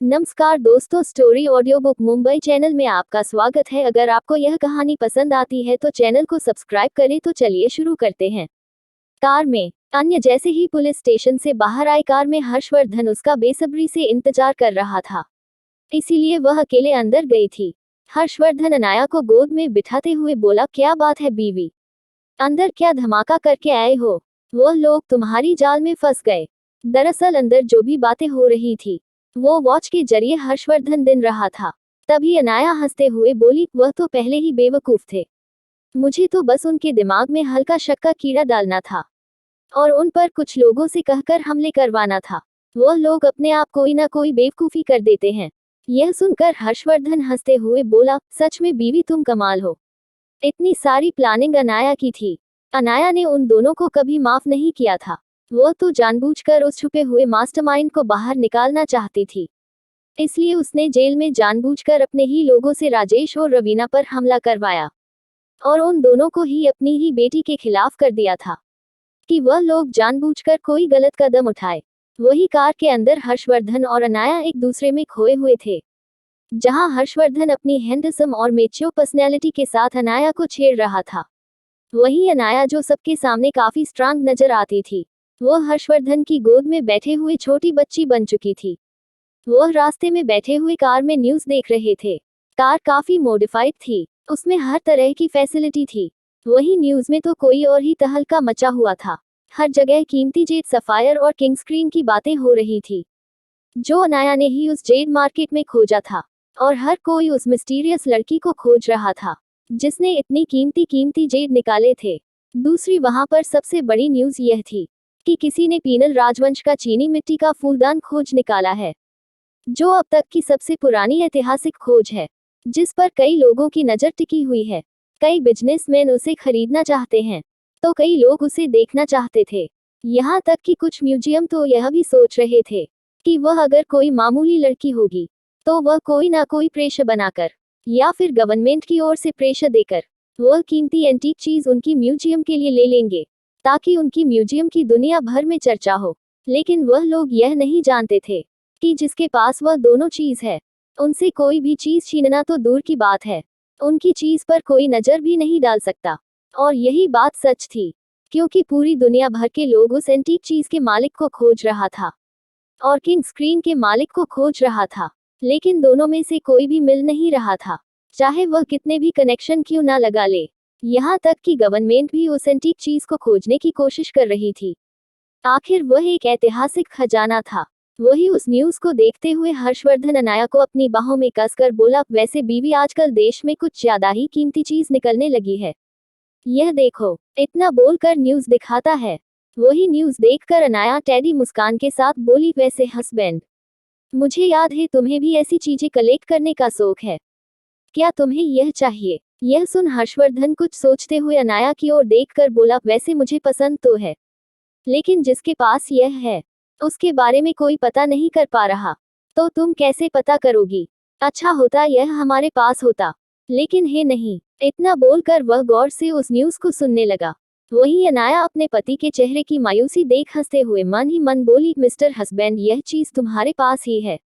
नमस्कार दोस्तों, story audio book Mumbai channel में आपका स्वागत है। अगर आपको यह कहानी पसंद आती है तो चैनल को सब्सक्राइब करें। तो चलिए शुरू करते हैं। कार में अन्य जैसे ही पुलिस स्टेशन से बाहर आए, कार में हर्षवर्धन उसका बेसब्री से इंतजार कर रहा था, इसीलिए वह अकेले अंदर गई थी। हर्षवर्धन अनाया को गोद में बिठाते हुए बोला, क्या बात है बीवी, अंदर क्या धमाका करके आए हो? वह लोग तुम्हारी जाल में फंस गए। दरअसल अंदर जो भी बातें हो रही थी वो वॉच के जरिए हर्षवर्धन दिन रहा था। तभी अनाया हंसते हुए बोली, वह तो पहले ही बेवकूफ थे, मुझे तो बस उनके दिमाग में हल्का शक का कीड़ा डालना था और उन पर कुछ लोगों से कहकर हमले करवाना था। वह लोग अपने आप कोई ना कोई बेवकूफी कर देते हैं। यह सुनकर हर्षवर्धन हंसते हुए बोला, सच में बीवी तुम कमाल हो, इतनी सारी प्लानिंग अनाया की थी। अनाया ने उन दोनों को कभी माफ नहीं किया था। वह तो जानबूझकर उस छुपे हुए मास्टरमाइंड को बाहर निकालना चाहती थी, इसलिए उसने जेल में जानबूझकर अपने ही लोगों से राजेश और रवीना पर हमला करवाया और उन दोनों को ही अपनी ही बेटी के खिलाफ कर दिया था कि वह लोग जानबूझकर कोई गलत कदम उठाए। वही कार के अंदर हर्षवर्धन और अनाया एक दूसरे में खोए हुए थे, जहां हर्षवर्धन अपनी हैंडसम और मेच्योर पर्सनैलिटी के साथ अनाया को छेड़ रहा था, वहीं अनाया जो सबके सामने काफी स्ट्रांग नजर आती थी, वह हर्षवर्धन की गोद में बैठे हुए छोटी बच्ची बन चुकी थी। वह रास्ते में बैठे हुए कार में न्यूज देख रहे थे। कार काफी मॉडिफाइड थी, उसमें हर तरह की फैसिलिटी थी। वहीं न्यूज में तो कोई और ही तहलका मचा हुआ था। हर जगह कीमती जेड सफायर और किंग स्क्रीन की बातें हो रही थी, जो अनाया ने ही उस जेड मार्केट में खोजा था, और हर कोई उस मिस्टीरियस लड़की को खोज रहा था जिसने इतनी कीमती जेड निकाले थे। दूसरी वहां पर सबसे बड़ी न्यूज यह थी कि किसी ने पीनल राजवंश का चीनी मिट्टी का फूलदान खोज निकाला है, जो अब तक की सबसे पुरानी ऐतिहासिक खोज है, जिस पर कई लोगों की नजर टिकी हुई है। कई बिजनेसमैन उसे खरीदना चाहते हैं, तो कई लोग उसे देखना चाहते थे। यहाँ तक कि कुछ म्यूजियम तो यह भी सोच रहे थे कि वह अगर कोई मामूली लड़की होगी तो वह कोई ना कोई प्रेशर बनाकर या फिर गवर्नमेंट की ओर से प्रेशर देकर वह कीमती एंटीक चीज उनकी म्यूजियम के लिए ले लेंगे, ताकि उनकी म्यूजियम की दुनिया भर में चर्चा हो। लेकिन वह लोग यह नहीं जानते थे कि जिसके पास वह दोनों चीज है, उनसे कोई भी चीज छीनना तो दूर की बात है, उनकी चीज पर कोई नजर भी नहीं डाल सकता। और यही बात सच थी, क्योंकि पूरी दुनिया भर के लोग उस एंटीक चीज के मालिक को खोज रहा था और किंग स्क्रीन के मालिक को खोज रहा था। लेकिन दोनों में से कोई भी मिल नहीं रहा था, चाहे वह कितने भी कनेक्शन क्यों ना लगा ले। यहाँ तक कि गवर्नमेंट भी उस एंटीक चीज को खोजने की कोशिश कर रही थी। आखिर वह एक ऐतिहासिक खजाना था। वही उस न्यूज को देखते हुए हर्षवर्धन अनाया को अपनी बाहों में कसकर बोला, वैसे बीवी आजकल देश में कुछ ज्यादा ही कीमती चीज निकलने लगी है, यह देखो। इतना बोलकर न्यूज दिखाता है। वही न्यूज देखकर अनाया टेडी मुस्कान के साथ बोली, वैसे हस्बैंड, मुझे याद है तुम्हें भी ऐसी चीजें कलेक्ट करने का शौक है, क्या तुम्हें यह चाहिए? यह सुन हर्षवर्धन कुछ सोचते हुए अनाया की ओर देखकर बोला, वैसे मुझे पसंद तो है, लेकिन जिसके पास यह है उसके बारे में कोई पता नहीं कर पा रहा, तो तुम कैसे पता करोगी? अच्छा होता यह हमारे पास होता, लेकिन है नहीं। इतना बोलकर वह गौर से उस न्यूज को सुनने लगा। वहीं अनाया अपने पति के चेहरे की मायूसी देख हंसते हुए मन ही मन बोली, मिस्टर हस्बैंड, यह चीज तुम्हारे पास ही है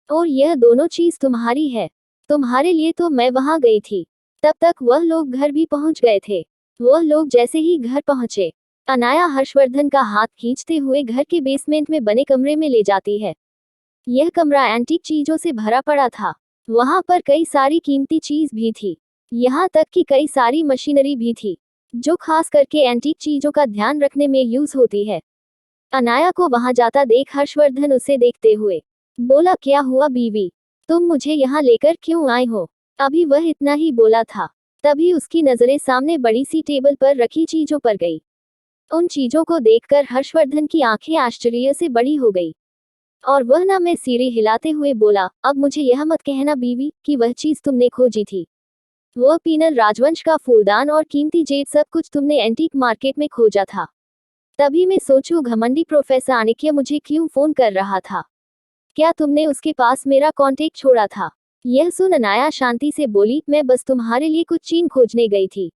और यह दोनों चीज तुम्हारी है। तुम्हारे लिए तो मैं वहां गई थी। तब तक वह लोग घर भी पहुंच गए थे। वह लोग जैसे ही घर पहुंचे, अनाया हर्षवर्धन का हाथ खींचते हुए घर के बेसमेंट में बने कमरे में ले जाती है। यह कमरा एंटीक चीजों से भरा पड़ा था। वहां पर कई सारी कीमती चीज भी थी, यहाँ तक कि कई सारी मशीनरी भी थी, जो खास करके एंटीक चीजों का ध्यान रखने में यूज होती है। अनाया को वहां जाता देख हर्षवर्धन उसे देखते हुए बोला, क्या हुआ बीवी, तुम मुझे यहाँ लेकर क्यों आए हो? अभी वह इतना ही बोला था, तभी उसकी नजरें सामने बड़ी सी टेबल पर रखी चीजों पर गई। उन चीजों को देखकर हर्षवर्धन की आंखें आश्चर्य से बड़ी हो गई और वह ना में सिरे हिलाते हुए बोला, अब मुझे यह मत कहना बीवी कि वह चीज तुमने खोजी थी। वह पीनल राजवंश का फूलदान और कीमती जेड सब कुछ तुमने एंटीक मार्केट में खोजा था। तभी मैं सोचूं, घमंडी प्रोफेसर आनिक्य मुझे क्यों फोन कर रहा था? क्या तुमने उसके पास मेरा कांटेक्ट छोड़ा था? यह सुन अनाया शांति से बोली, मैं बस तुम्हारे लिए कुछ चीन खोजने गई थी,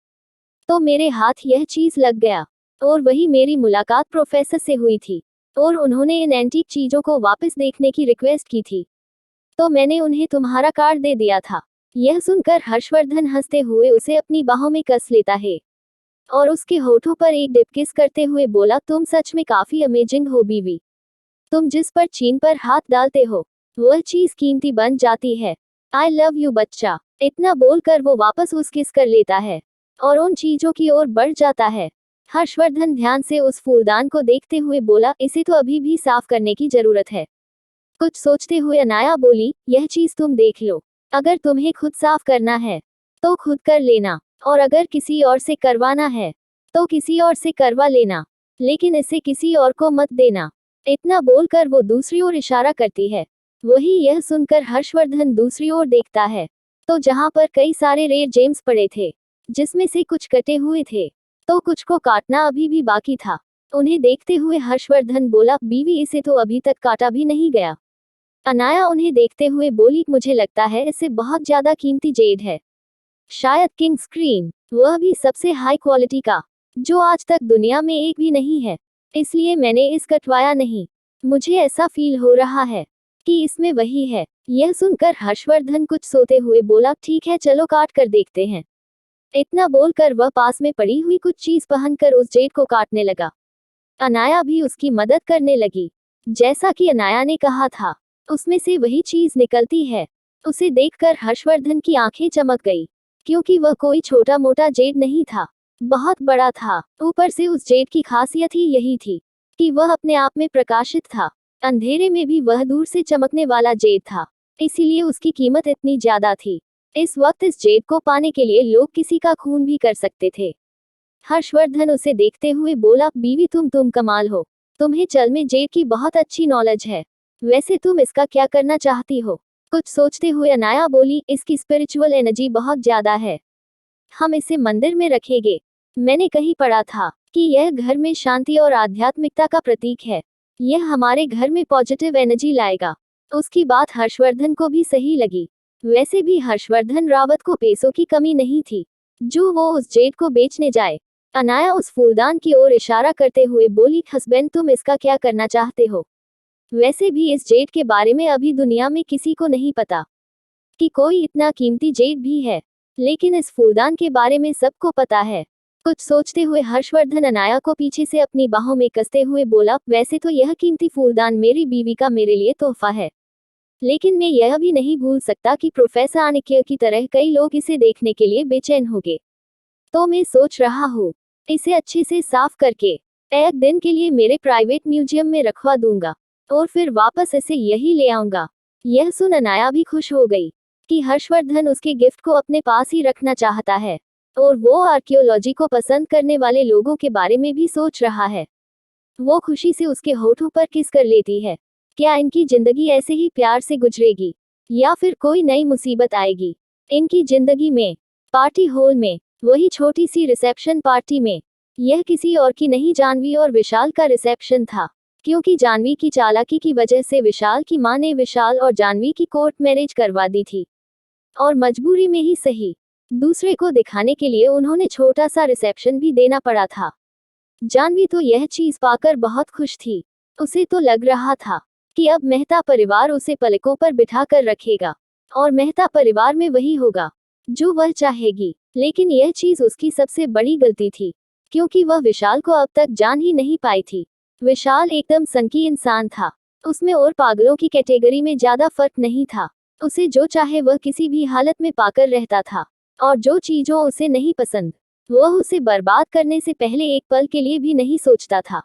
तो मेरे हाथ यह चीज लग गया। और वही मेरी मुलाकात प्रोफेसर से हुई थी और उन्होंने इन एंटीक चीजों को वापस देखने की रिक्वेस्ट की थी। तो मैंने उन्हें तुम्हारा कार्ड दे दिया था। यह सुनकर हर्षवर्धन हंसते हुए उसे अपनी बाहों में कस लेता है और उसके होठों पर एक डिप किस करते हुए बोला, तुम सच में काफी अमेजिंग हो बीवी। तुम जिस पर चीन पर हाथ डालते हो वह चीज कीमती बन जाती है। आई लव यू बच्चा। इतना बोलकर वो वापस उस किस कर लेता है और उन चीजों की ओर बढ़ जाता है। हर्षवर्धन ध्यान से उस फूलदान को देखते हुए बोला, इसे तो अभी भी साफ करने की जरूरत है। कुछ सोचते हुए अनाया बोली, यह चीज तुम देख लो। अगर तुम्हें खुद साफ करना है तो खुद कर लेना, और अगर किसी और से करवाना है तो किसी और से करवा लेना, लेकिन इसे किसी और को मत देना। इतना बोलकर वो दूसरी ओर इशारा करती है। वही यह सुनकर हर्षवर्धन दूसरी ओर देखता है तो जहां पर कई सारे रेड जेम्स पड़े थे, जिसमें से कुछ कटे हुए थे तो कुछ को काटना अभी भी बाकी था। उन्हें देखते हुए हर्षवर्धन बोला, बीवी इसे तो अभी तक काटा भी नहीं गया। अनाया उन्हें देखते हुए बोली, मुझे लगता है इसे बहुत ज्यादा कीमती जेड है, शायद किंग स्क्रीन, वह भी सबसे हाई क्वालिटी का, जो आज तक दुनिया में एक भी नहीं है। इसलिए मैंने इस कटवाया नहीं। मुझे ऐसा फील हो रहा है कि इसमें वही है। यह सुनकर हर्षवर्धन कुछ सोते हुए बोला, ठीक है चलो काट कर देखते हैं। इतना बोलकर वह पास में पड़ी हुई कुछ चीज पहनकर उस जेड को काटने लगा। अनाया भी उसकी मदद करने लगी। जैसा कि अनाया ने कहा था, उसमें से वही चीज निकलती है। उसे देखकर हर्षवर्धन की आंखें चमक गई, क्योंकि वह कोई छोटा मोटा जेड नहीं था, बहुत बड़ा था। ऊपर से उस जेड की खासियत ही यही थी कि वह अपने आप में प्रकाशित था। अंधेरे में भी वह दूर से चमकने वाला जेड था, इसीलिए उसकी कीमत इतनी ज्यादा थी। इस वक्त इस जेड को पाने के लिए लोग किसी का खून भी कर सकते थे। हर्षवर्धन उसे देखते हुए बोला, बीवी तुम कमाल हो। तुम्हें चल में जेड की बहुत अच्छी नॉलेज है। वैसे तुम इसका क्या करना चाहती हो? कुछ सोचते हुए अनाया बोली, इसकी स्पिरिचुअल एनर्जी बहुत ज्यादा है, हम इसे मंदिर में रखेंगे। मैंने कहीं पढ़ा था कि यह घर में शांति और आध्यात्मिकता का प्रतीक है। यह हमारे घर में पॉजिटिव एनर्जी लाएगा। उसकी बात हर्षवर्धन को भी सही लगी। वैसे भी हर्षवर्धन रावत को पैसों की कमी नहीं थी जो वो उस जेड को बेचने जाए। अनाया उस फूलदान की ओर इशारा करते हुए बोली, हस्बैंड तुम इसका क्या करना चाहते हो? वैसे भी इस जेड के बारे में अभी दुनिया में किसी को नहीं पता कि कोई इतना कीमती जेड भी है, लेकिन इस फूलदान के बारे में सबको पता है। कुछ सोचते हुए हर्षवर्धन अनाया को पीछे से अपनी बाहों में कसते हुए बोला, वैसे तो यह कीमती फूलदान मेरी बीवी का मेरे लिए तोहफा है, लेकिन मैं यह भी नहीं भूल सकता कि प्रोफेसर आनिक्य की तरह कई लोग इसे देखने के लिए बेचैन होंगे। तो मैं सोच रहा हूँ इसे अच्छे से साफ करके एक दिन के लिए मेरे प्राइवेट म्यूजियम में रखवा दूंगा और फिर वापस इसे यही ले आऊंगा। यह सुन अनाया भी खुश हो गई कि हर्षवर्धन उसके गिफ्ट को अपने पास ही रखना चाहता है और वो आर्कियोलॉजी को पसंद करने वाले लोगों के बारे में भी सोच रहा है। वो खुशी से उसके होठों पर किस कर लेती है। क्या इनकी जिंदगी ऐसे ही प्यार से गुजरेगी या फिर कोई नई मुसीबत आएगी इनकी जिंदगी में? पार्टी हॉल में, वही छोटी सी रिसेप्शन पार्टी में, यह किसी और की नहीं जानवी और विशाल का रिसेप्शन था, क्योंकि जानवी की चालाकी की वजह से विशाल की मां ने विशाल और जानवी की कोर्ट मैरिज करवा दी थी, और मजबूरी में ही सही, दूसरे को दिखाने के लिए उन्होंने छोटा सा रिसेप्शन भी देना पड़ा था। जानवी तो यह चीज पाकर बहुत खुश थी। उसे तो लग रहा था कि अब मेहता परिवार उसे पलकों पर बिठा कर रखेगा और मेहता परिवार में वही होगा जो वह चाहेगी। लेकिन यह चीज उसकी सबसे बड़ी गलती थी, क्योंकि वह विशाल को अब तक जान ही नहीं पाई थी। विशाल एकदम सनकी इंसान था, उसमें और पागलों की कैटेगरी में ज्यादा फर्क नहीं था। उसे जो चाहे वह किसी भी हालत में पाकर रहता था, और जो चीजों उसे नहीं पसंद वह उसे बर्बाद करने से पहले एक पल के लिए भी नहीं सोचता था।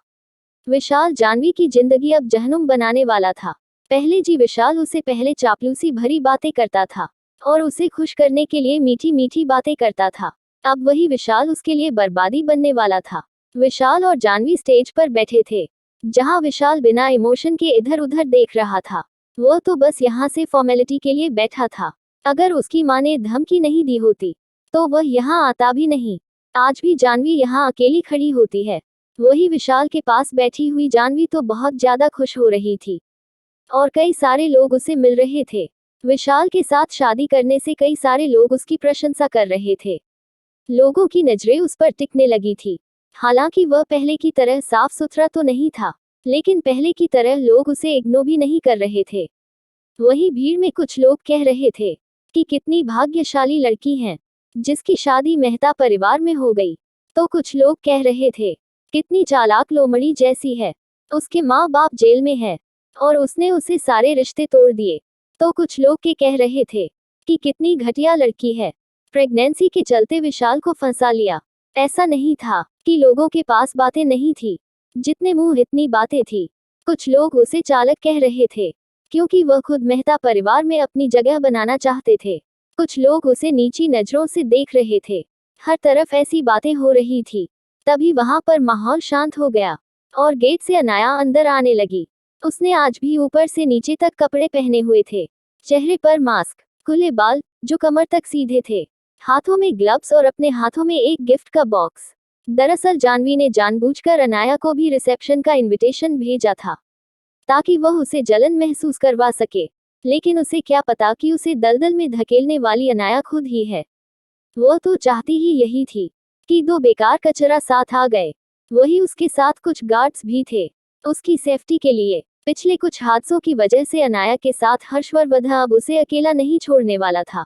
विशाल जानवी की जिंदगी अब जहन्नुम बनाने वाला था। पहले जी विशाल उसे पहले चापलूसी भरी बातें करता था और उसे खुश करने के लिए मीठी मीठी बातें करता था, अब वही विशाल उसके लिए बर्बादी बनने वाला था। विशाल और जानवी स्टेज पर बैठे थे, जहां विशाल बिना इमोशन के इधर उधर देख रहा था। वो तो बस यहाँ से फॉर्मेलिटी के लिए बैठा था। अगर उसकी माँ ने धमकी नहीं दी होती तो वह यहाँ आता भी नहीं। आज भी जानवी यहाँ अकेली खड़ी होती है। वही विशाल के पास बैठी हुई जानवी तो बहुत ज्यादा खुश हो रही थी, और कई सारे लोग उसे मिल रहे थे। विशाल के साथ शादी करने से कई सारे लोग उसकी प्रशंसा कर रहे थे। लोगों की नजरें उस पर टिकने लगी थी। हालांकि वह पहले की तरह साफ सुथरा तो नहीं था, लेकिन पहले की तरह लोग उसे इग्नोर भी नहीं कर रहे थे। वही भीड़ में कुछ लोग कह रहे थे कि कितनी भाग्यशाली लड़की है जिसकी शादी मेहता परिवार में हो गई। तो कुछ लोग कह रहे थे कितनी चालाक लोमड़ी जैसी है, उसके माँ बाप जेल में है और उसने उसे सारे रिश्ते तोड़ दिए। तो कुछ लोग के कह रहे थे कि कितनी घटिया लड़की है, प्रेगनेंसी के चलते विशाल को फंसा लिया। ऐसा नहीं था कि लोगों के पास बातें नहीं थी, जितने मुंह इतनी बातें थी। कुछ लोग उसे चालक कह रहे थे क्योंकि वह खुद मेहता परिवार में अपनी जगह बनाना चाहते थे। कुछ लोग उसे नीची नजरों से देख रहे थे। हर तरफ ऐसी बातें हो रही थी। तभी वहां पर माहौल शांत हो गया और गेट से अनाया अंदर आने लगी। उसने आज भी ऊपर से नीचे तक कपड़े पहने हुए थे, चेहरे पर मास्क, खुले बाल जो कमर तक सीधे थे, हाथों में ग्लव्स और अपने हाथों में एक गिफ्ट का बॉक्स। दरअसल जानवी ने जानबूझकर अनाया को भी रिसेप्शन का इनविटेशन भेजा था ताकि वह उसे जलन महसूस करवा सके, लेकिन उसे क्या पता कि उसे दलदल में धकेलने वाली अनाया खुद ही है। वह तो चाहती ही यही थी कि दो बेकार कचरा साथ आ गए। वही उसके साथ कुछ गार्ड्स भी थे उसकी सेफ्टी के लिए। पिछले कुछ हादसों की वजह से अनाया के साथ हर्षवर्धन अब उसे अकेला नहीं छोड़ने वाला था,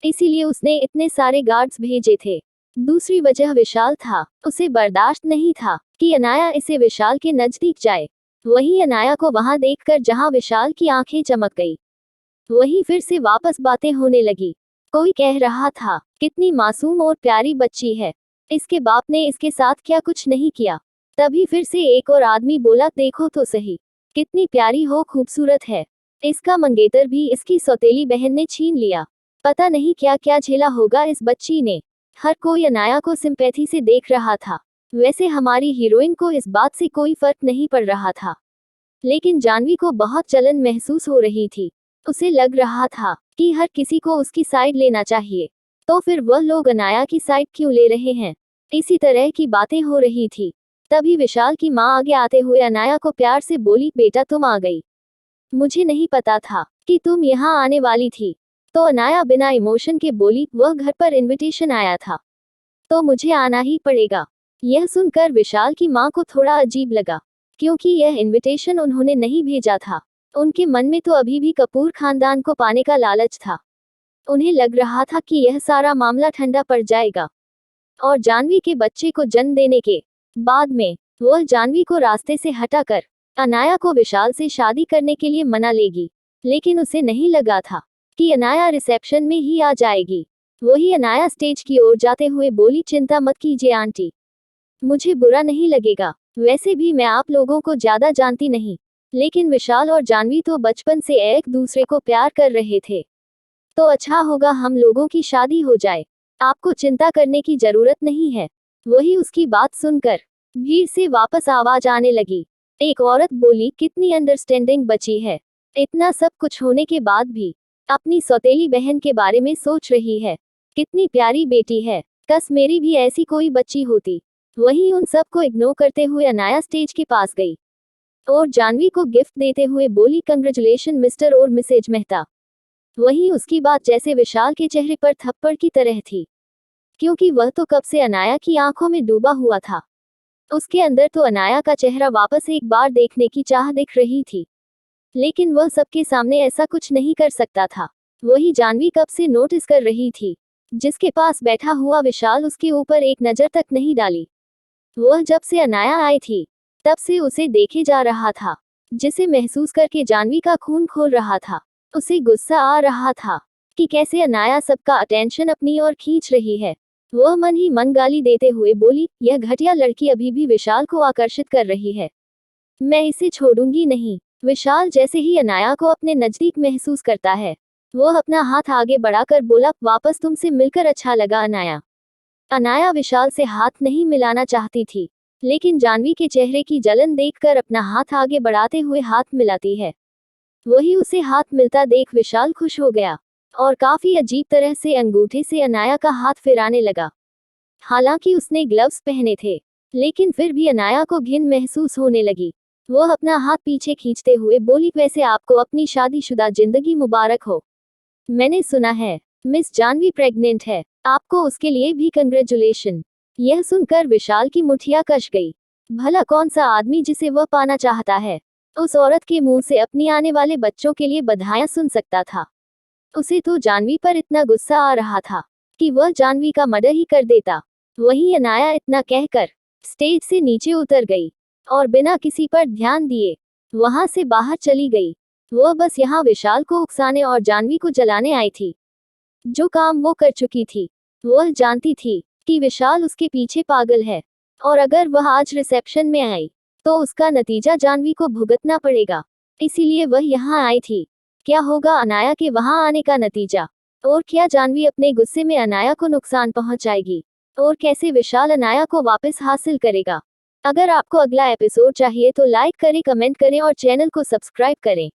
इसीलिए उसने इतने सारे गार्ड्स भेजे थे। दूसरी वजह विशाल था। उसे बर्दाश्त नहीं था कि अनाया इसे विशाल के नजदीक जाए। वहीं अनाया को वहां देखकर जहां विशाल की आंखें चमक गई, वहीं फिर से वापस बातें होने लगी। कोई कह रहा था कितनी मासूम और प्यारी बच्ची है, इसके बाप ने इसके साथ क्या कुछ नहीं किया। तभी फिर से एक और आदमी बोला, देखो तो सही, कितनी प्यारी हो, खूबसूरत है। इसका मंगेतर भी इसकी सौतेली बहन ने छीन लिया। पता नहीं क्या क्या झेला होगा इस बच्ची ने। हर कोई अनाया को सिंपैथी से देख रहा था। वैसे हमारी हीरोइन को इस बात से कोई फर्क नहीं पड़ रहा था, लेकिन जानवी को बहुत जलन महसूस हो रही थी। उसे लग रहा था कि हर किसी को उसकी साइड लेना चाहिए, तो फिर वह लोग अनाया की साइड क्यों ले रहे हैं। इसी तरह की बातें हो रही थी। तभी विशाल की मां आगे आते हुए अनाया को प्यार से बोली, बेटा तुम आ गई, मुझे नहीं पता था कि तुम यहाँ आने वाली थी। तो अनाया बिना इमोशन के बोली, वह घर पर इनविटेशन आया था तो मुझे आना ही पड़ेगा। यह सुनकर विशाल की मां को थोड़ा अजीब लगा, क्योंकि यह इनविटेशन उन्होंने नहीं भेजा था। उनके मन में तो अभी भी कपूर खानदान को पाने का लालच था। उन्हें लग रहा था कि यह सारा मामला ठंडा पड़ जाएगा और जानवी के बच्चे को जन्म देने के बाद में वह जानवी को रास्ते से हटाकर अनाया को विशाल से शादी करने के लिए मना लेगी। लेकिन उसे नहीं लगा था कि अनाया रिसेप्शन में ही आ जाएगी। वही अनाया स्टेज की ओर जाते हुए बोली, चिंता मत कीजिए आंटी, मुझे बुरा नहीं लगेगा। वैसे भी मैं आप लोगों को ज्यादा जानती नहीं, लेकिन विशाल और जानवी तो बचपन से एक दूसरे को प्यार कर रहे थे, तो अच्छा होगा हम लोगों की शादी हो जाए। आपको चिंता करने की जरूरत नहीं है। वही उसकी बात सुनकर भीड़ से वापस आवाज आने लगी। एक औरत बोली, कितनी अंडरस्टैंडिंग बची है, इतना सब कुछ होने के बाद भी अपनी सौतेली बहन के बारे में सोच रही है। कितनी प्यारी बेटी है, कस मेरी भी ऐसी कोई बच्ची होती। वहीं उन सब को इग्नोर करते हुए अनाया स्टेज के पास गई और जानवी को गिफ्ट देते हुए बोली, कंग्रेचुलेशन मिस्टर और मिसेज मेहता। वहीं उसकी बात जैसे विशाल के चेहरे पर थप्पड़ की तरह थी, क्योंकि वह तो कब से अनाया की आंखों में डूबा हुआ था। उसके अंदर तो अनाया का चेहरा वापस एक बार देखने की चाह दिख रही थी, लेकिन वह सबके सामने ऐसा कुछ नहीं कर सकता था। वही जानवी कब से नोटिस कर रही थी, जिसके पास बैठा हुआ विशाल उसके ऊपर एक नजर तक नहीं डाली। वह जब से अनाया आई थी तब से उसे देखे जा रहा था, जिसे महसूस करके जानवी का खून खोल रहा था। उसे गुस्सा आ रहा था कि कैसे अनाया सबका अटेंशन अपनी ओर खींच रही है। वह मन ही मन गाली देते हुए बोली, यह घटिया लड़की अभी भी विशाल को आकर्षित कर रही है, मैं इसे छोड़ूंगी नहीं। विशाल जैसे ही अनाया को अपने नजदीक महसूस करता है, वह अपना हाथ आगे बढ़ाकर बोला, वापस तुमसे मिलकर अच्छा लगा अनाया। अनाया विशाल से हाथ नहीं मिलाना चाहती थी, लेकिन जानवी के चेहरे की जलन देखकर अपना हाथ आगे बढ़ाते हुए हाथ मिलाती है। वही उसे हाथ मिलता देख विशाल खुश हो गया और काफी अजीब तरह से अंगूठे से अनाया का हाथ फिराने लगा। हालांकि उसने ग्लव्स पहने थे, लेकिन फिर भी अनाया को घिन महसूस होने लगी। वह अपना हाथ पीछे खींचते हुए बोली, वैसे आपको अपनी शादीशुदा जिंदगी मुबारक हो। मैंने सुना है मिस जानवी प्रेग्नेंट है, आपको उसके लिए भी कंग्रेचुलेशन। यह सुनकर विशाल की मुठिया कस गई। भला कौन सा आदमी जिसे वह पाना चाहता है, उस औरत के मुंह से अपनी आने वाले बच्चों के लिए बधाइयां सुन सकता था। उसे तो जानवी पर इतना गुस्सा आ रहा था कि वह जानवी का मर्डर ही कर देता। वहीं अनाया इतना कहकर स्टेज से नीचे उतर गई और बिना किसी पर ध्यान दिए वहां से बाहर चली गई। वह बस यहाँ विशाल को उकसाने और जानवी को जलाने आई थी। जो काम वो कर चुकी थी, वह जानती थी कि विशाल उसके पीछे पागल है और अगर वह आज रिसेप्शन में आई तो उसका नतीजा जानवी को भुगतना पड़ेगा। इसीलिए वह यहाँ आई थी। क्या होगा अनाया के वहां आने का नतीजा, और क्या जानवी अपने गुस्से में अनाया को नुकसान पहुंचाएगी, और कैसे विशाल अनाया को वापस हासिल करेगा। अगर आपको अगला एपिसोड चाहिए तो लाइक करें, कमेंट करें और चैनल को सब्सक्राइब करें।